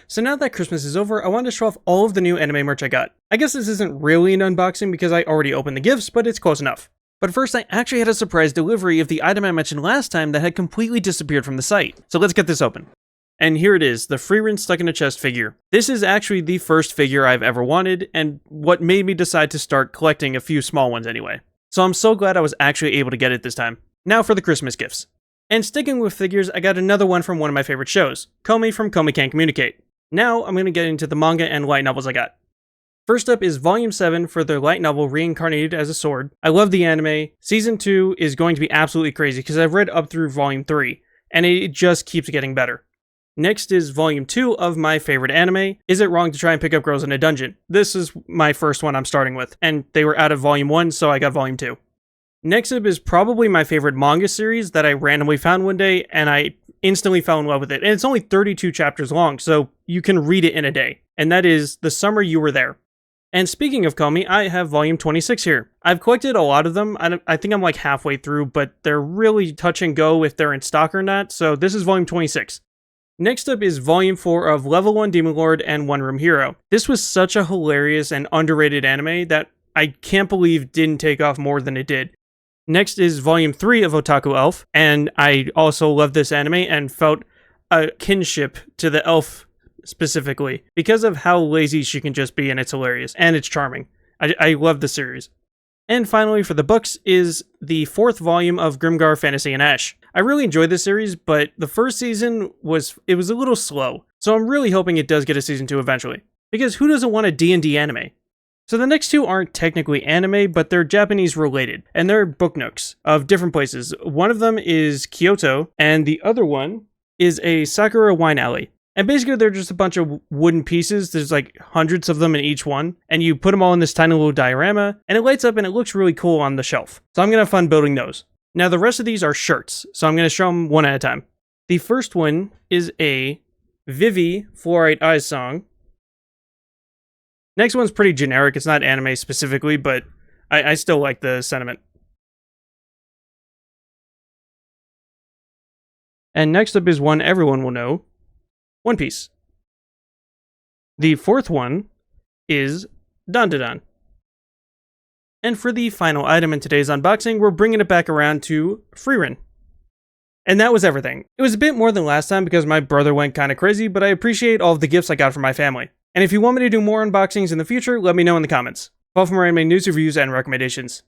So now that Christmas is over, I wanted to show off all of the new anime merch I got. I guess this isn't really an unboxing because I already opened the gifts, but it's close enough. But first, I actually had a surprise delivery of the item I mentioned last time that had completely disappeared from the site. So let's get this open. And here it is, the Frieren stuck in a chest figure. This is actually the first figure I've ever wanted, and what made me decide to start collecting a few small ones anyway. So I'm so glad I was actually able to get it this time. Now for the Christmas gifts. And sticking with figures, I got another one from one of my favorite shows, Komi from Komi Can't Communicate. Now I'm going to get into the manga and light novels I got. First up is Volume 7 for their light novel Reincarnated as a Sword. I love the anime. Season 2 is going to be absolutely crazy because I've read up through Volume 3, and it just keeps getting better. Next is Volume 2 of my favorite anime, Is It Wrong to Try and Pick Up Girls in a Dungeon? This is my first one I'm starting with, and they were out of Volume 1, so I got Volume 2. Next up is probably my favorite manga series that I randomly found one day, and I instantly fell in love with it. And it's only 32 chapters long, so you can read it in a day. And that is The Summer You Were There. And speaking of Komi, I have Volume 26 here. I've collected a lot of them. I think I'm like halfway through, but they're really touch and go if they're in stock or not, so this is Volume 26. Next up is Volume 4 of Level 1 Demon Lord and One Room Hero. This was such a hilarious and underrated anime that I can't believe didn't take off more than it did. Next is Volume 3 of Otaku Elf, and I also love this anime and felt a kinship to the elf specifically because of how lazy she can just be, and it's hilarious, and it's charming. I love the series. And finally, for the books, is the 4th volume of Grimgar, Fantasy and Ash. I really enjoyed this series, but the first season was a little slow, so I'm really hoping it does get a season 2 eventually. Because who doesn't want a D&D anime? So the next two aren't technically anime, but they're Japanese related, and they're book nooks of different places. One of them is Kyoto, and the other one is a Sakura wine alley. And basically they're just a bunch of wooden pieces. There's like hundreds of them in each one. And you put them all in this tiny little diorama. And it lights up and it looks really cool on the shelf. So I'm going to have fun building those. Now the rest of these are shirts. So I'm going to show them one at a time. The first one is a Vivy Fluorite Eyes song. Next one's pretty generic. It's not anime specifically, but I still like the sentiment. And next up is one everyone will know. One Piece. The fourth one is Dandadan. And for the final item in today's unboxing, we're bringing it back around to Frieren. And that was everything. It was a bit more than last time because my brother went kind of crazy, but I appreciate all of the gifts I got from my family. And if you want me to do more unboxings in the future, let me know in the comments. Follow for more anime news, reviews, and recommendations.